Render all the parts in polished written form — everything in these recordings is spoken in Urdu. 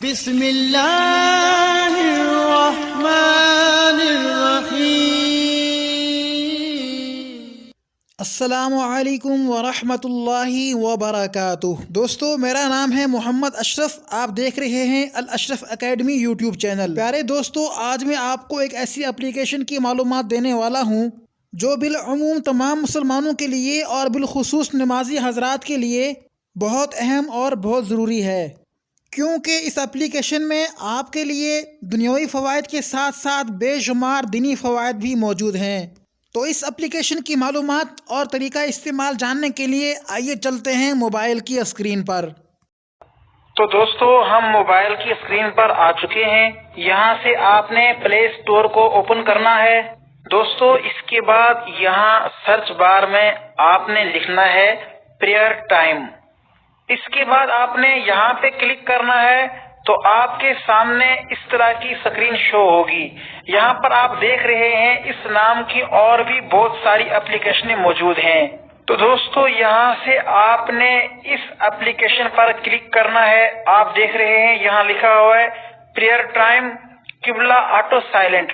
بسم اللہ الرحمن الرحیم۔ السلام علیکم ورحمۃ اللہ وبرکاتہ۔ دوستو، میرا نام ہے محمد اشرف، آپ دیکھ رہے ہیں الاشرف اکیڈمی یوٹیوب چینل۔ پیارے دوستو، آج میں آپ کو ایک ایسی اپلیکیشن کی معلومات دینے والا ہوں جو بالعموم تمام مسلمانوں کے لیے اور بالخصوص نمازی حضرات کے لیے بہت اہم اور بہت ضروری ہے، کیونکہ اس اپلیکیشن میں آپ کے لیے دنیاوی فوائد کے ساتھ ساتھ بے شمار دینی فوائد بھی موجود ہیں۔ تو اس اپلیکیشن کی معلومات اور طریقہ استعمال جاننے کے لیے آئیے چلتے ہیں موبائل کی اسکرین پر۔ تو دوستو، ہم موبائل کی اسکرین پر آ چکے ہیں۔ یہاں سے آپ نے پلے اسٹور کو اوپن کرنا ہے۔ دوستو، اس کے بعد یہاں سرچ بار میں آپ نے لکھنا ہے پریئر ٹائم۔ اس کے بعد آپ نے یہاں پہ کلک کرنا ہے تو آپ کے سامنے اس طرح کی اسکرین شو ہوگی۔ یہاں پر آپ دیکھ رہے ہیں اس نام کی اور بھی بہت ساری اپلیکیشنیں موجود ہیں۔ تو دوستو، یہاں سے آپ نے اس اپلیکیشن پر کلک کرنا ہے۔ آپ دیکھ رہے ہیں یہاں لکھا ہوا ہے پریئر ٹائم قبلہ آٹو سائلنٹ۔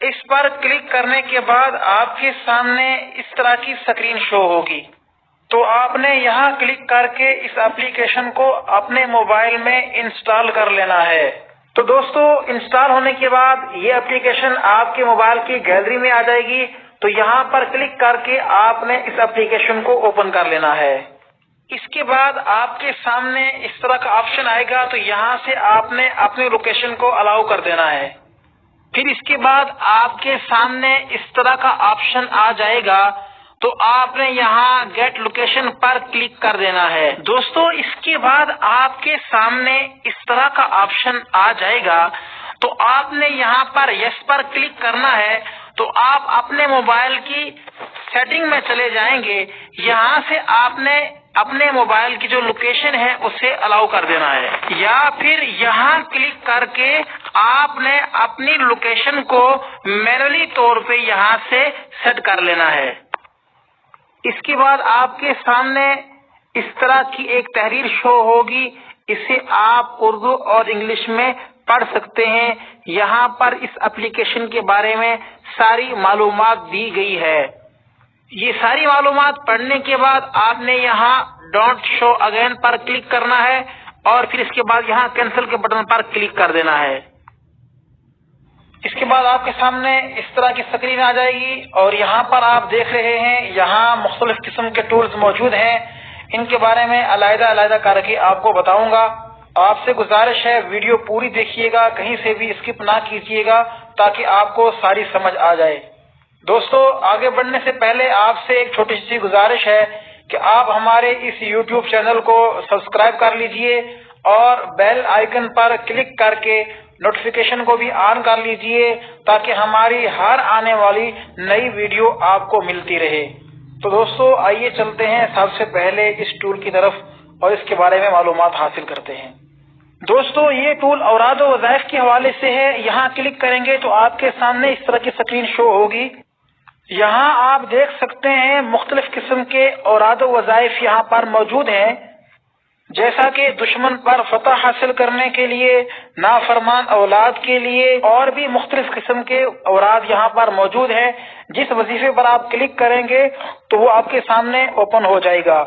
اس پر کلک کرنے کے بعد آپ کے سامنے اس طرح کی اسکرین شو ہوگی۔ تو آپ نے یہاں کلک کر کے اس اپلیکیشن کو اپنے موبائل میں انسٹال کر لینا ہے۔ تو دوستو، انسٹال ہونے کے بعد یہ اپلیکیشن آپ کے موبائل کی گیلری میں آ جائے گی۔ تو یہاں پر کلک کر کے آپ نے اس اپلیکیشن کو اوپن کر لینا ہے۔ اس کے بعد آپ کے سامنے اس طرح کا آپشن آئے گا، تو یہاں سے آپ نے اپنی لوکیشن کو الاؤ کر دینا ہے۔ پھر اس کے بعد آپ کے سامنے اس طرح کا آپشن آ جائے گا، تو آپ نے یہاں گیٹ لوکیشن پر کلک کر دینا ہے۔ دوستو، اس کے بعد آپ کے سامنے اس طرح کا آپشن آ جائے گا، تو آپ نے یہاں پر یس پر کلک کرنا ہے۔ تو آپ اپنے موبائل کی سیٹنگ میں چلے جائیں گے۔ یہاں سے آپ نے اپنے موبائل کی جو لوکیشن ہے اسے الاؤ کر دینا ہے، یا پھر یہاں کلک کر کے آپ نے اپنی لوکیشن کو مینولی طور پہ یہاں سے سیٹ کر لینا ہے۔ اس کے بعد آپ کے سامنے اس طرح کی ایک تحریر شو ہوگی، اسے آپ اردو اور انگلش میں پڑھ سکتے ہیں۔ یہاں پر اس اپلیکیشن کے بارے میں ساری معلومات دی گئی ہے۔ یہ ساری معلومات پڑھنے کے بعد آپ نے یہاں don't show again per click کرنا ہے، اور پھر اس کے بعد یہاں کینسل کے بٹن پر کلک کر دینا ہے۔ اس کے بعد آپ کے سامنے اس طرح کی اسکرین آ جائے گی، اور یہاں پر آپ دیکھ رہے ہیں یہاں مختلف قسم کے ٹولز موجود ہیں۔ ان کے بارے میں علیحدہ کر کے آپ کو بتاؤں گا۔ آپ سے گزارش ہے ویڈیو پوری دیکھیے گا، کہیں سے بھی اسکپ نہ کیجیے گا، تاکہ آپ کو ساری سمجھ آ جائے۔ دوستو، آگے بڑھنے سے پہلے آپ سے ایک چھوٹی سی گزارش ہے کہ آپ ہمارے اس یوٹیوب چینل کو سبسکرائب کر لیجئے، اور بیل آئیکن پر کلک کر کے نوٹیفیکیشن کو بھی آن کر لیجئے، تاکہ ہماری ہر آنے والی نئی ویڈیو آپ کو ملتی رہے۔ تو دوستو، آئیے چلتے ہیں سب سے پہلے اس ٹول کی طرف اور اس کے بارے میں معلومات حاصل کرتے ہیں۔ دوستو، یہ ٹول اوراد و وظائف کے حوالے سے ہے۔ یہاں کلک کریں گے تو آپ کے سامنے اس طرح کی اسکرین شو ہوگی۔ یہاں آپ دیکھ سکتے ہیں مختلف قسم کے اوراد و وظائف یہاں پر موجود ہیں، جیسا کہ دشمن پر فتح حاصل کرنے کے لیے، نافرمان اولاد کے لیے، اور بھی مختلف قسم کے اوراد یہاں پر موجود ہیں۔ جس وظیفے پر آپ کلک کریں گے تو وہ آپ کے سامنے اوپن ہو جائے گا،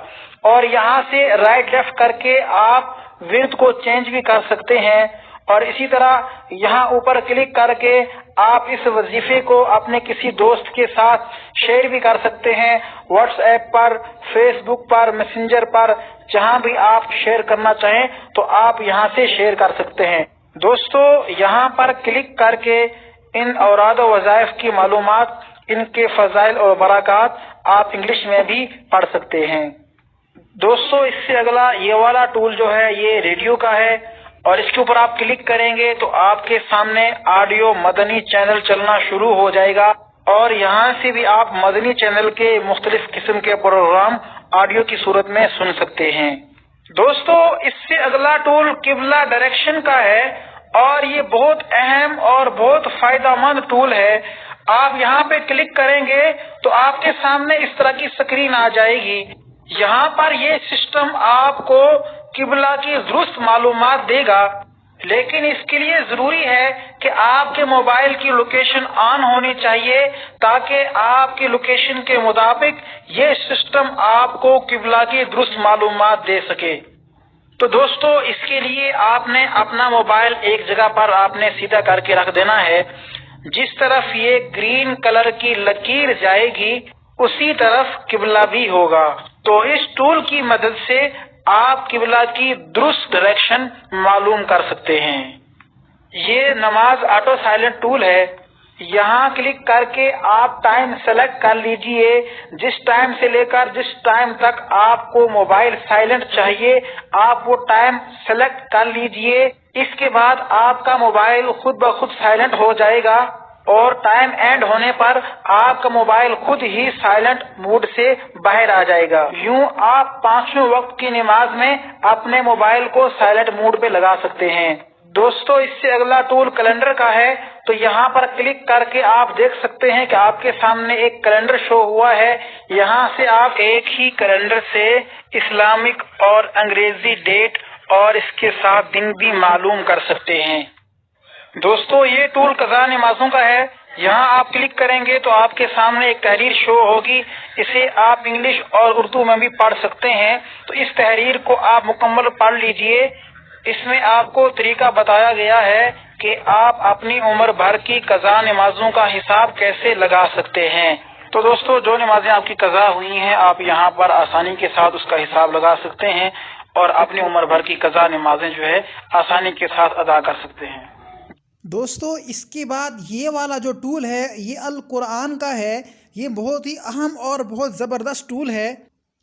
اور یہاں سے رائٹ لیفٹ کر کے آپ ورد کو چینج بھی کر سکتے ہیں، اور اسی طرح یہاں اوپر کلک کر کے آپ اس وظیفے کو اپنے کسی دوست کے ساتھ شیئر بھی کر سکتے ہیں، واٹس ایپ پر، فیس بک پر، میسنجر پر، جہاں بھی آپ شیئر کرنا چاہیں تو آپ یہاں سے شیئر کر سکتے ہیں۔ دوستو، یہاں پر کلک کر کے ان اوراد و وظائف کی معلومات، ان کے فضائل اور برکات آپ انگلش میں بھی پڑھ سکتے ہیں۔ دوستو، اس سے اگلا یہ والا ٹول جو ہے یہ ریڈیو کا ہے، اور اس کے اوپر آپ کلک کریں گے تو آپ کے سامنے آڈیو مدنی چینل چلنا شروع ہو جائے گا، اور یہاں سے بھی آپ مدنی چینل کے مختلف قسم کے پروگرام آڈیو کی صورت میں سن سکتے ہیں۔ دوستو، اس سے اگلا ٹول قبلہ ڈائریکشن کا ہے، اور یہ بہت اہم اور بہت فائدہ مند ٹول ہے۔ آپ یہاں پہ کلک کریں گے تو آپ کے سامنے اس طرح کی اسکرین آ جائے گی۔ یہاں پر یہ سسٹم آپ کو قبلہ کی درست معلومات دے گا۔ لیکن اس کے لیے ضروری ہے کہ آپ کے موبائل کی لوکیشن آن ہونی چاہیے تاکہ آپ کی لوکیشن کے مطابق یہ سسٹم آپ کو قبلہ کی درست معلومات دے سکے۔ تو دوستو اس کے لیے آپ نے اپنا موبائل ایک جگہ پر آپ نے سیدھا کر کے رکھ دینا ہے۔ جس طرف یہ گرین کلر کی لکیر جائے گی اسی طرف قبلہ بھی ہوگا۔ تو اس ٹول کی مدد سے آپ قبلہ کی درست ڈائریکشن معلوم کر سکتے ہیں۔ یہ نماز آٹو سائلنٹ ٹول ہے۔ یہاں کلک کر کے آپ ٹائم سلیکٹ کر لیجئے، جس ٹائم سے لے کر جس ٹائم تک آپ کو موبائل سائلنٹ چاہیے آپ وہ ٹائم سلیکٹ کر لیجئے۔ اس کے بعد آپ کا موبائل خود بخود سائلنٹ ہو جائے گا اور ٹائم اینڈ ہونے پر آپ کا موبائل خود ہی سائلنٹ موڈ سے باہر آ جائے گا۔ یوں آپ پانچویں وقت کی نماز میں اپنے موبائل کو سائلنٹ موڈ پہ لگا سکتے ہیں۔ دوستو اس سے اگلا ٹول کیلنڈر کا ہے، تو یہاں پر کلک کر کے آپ دیکھ سکتے ہیں کہ آپ کے سامنے ایک کیلنڈر شو ہوا ہے۔ یہاں سے آپ ایک ہی کیلنڈر سے اسلامک اور انگریزی ڈیٹ اور اس کے ساتھ دن بھی معلوم کر سکتے ہیں۔ دوستو یہ ٹول قضاء نمازوں کا ہے۔ یہاں آپ کلک کریں گے تو آپ کے سامنے ایک تحریر شو ہوگی، اسے آپ انگلش اور اردو میں بھی پڑھ سکتے ہیں۔ تو اس تحریر کو آپ مکمل پڑھ لیجئے۔ اس میں آپ کو طریقہ بتایا گیا ہے کہ آپ اپنی عمر بھر کی قضاء نمازوں کا حساب کیسے لگا سکتے ہیں۔ تو دوستو جو نمازیں آپ کی قضاء ہوئی ہیں آپ یہاں پر آسانی کے ساتھ اس کا حساب لگا سکتے ہیں اور اپنی عمر بھر کی قضاء نمازیں جو ہے آسانی کے ساتھ ادا کر سکتے ہیں۔ دوستو اس کے بعد یہ والا جو ٹول ہے یہ القرآن کا ہے۔ یہ بہت ہی اہم اور بہت زبردست ٹول ہے۔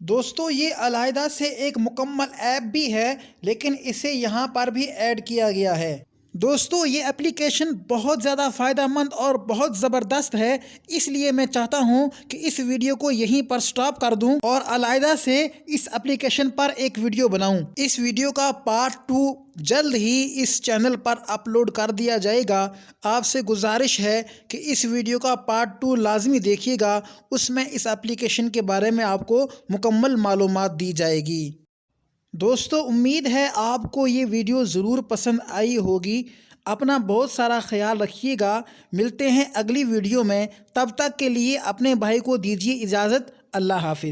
دوستو یہ علیحدہ سے ایک مکمل ایپ بھی ہے لیکن اسے یہاں پر بھی ایڈ کیا گیا ہے۔ دوستو یہ اپلیکیشن بہت زیادہ فائدہ مند اور بہت زبردست ہے، اس لیے میں چاہتا ہوں کہ اس ویڈیو کو یہیں پر سٹاپ کر دوں اور علیحدہ سے اس اپلیکیشن پر ایک ویڈیو بناؤں۔ اس ویڈیو کا پارٹ 2 جلد ہی اس چینل پر اپلوڈ کر دیا جائے گا۔ آپ سے گزارش ہے کہ اس ویڈیو کا پارٹ 2 لازمی دیکھیے گا، اس میں اس اپلیکیشن کے بارے میں آپ کو مکمل معلومات دی جائے گی۔ دوستو امید ہے آپ کو یہ ویڈیو ضرور پسند آئی ہوگی۔ اپنا بہت سارا خیال رکھیے گا۔ ملتے ہیں اگلی ویڈیو میں، تب تک کے لیے اپنے بھائی کو دیجیے اجازت۔ اللہ حافظ۔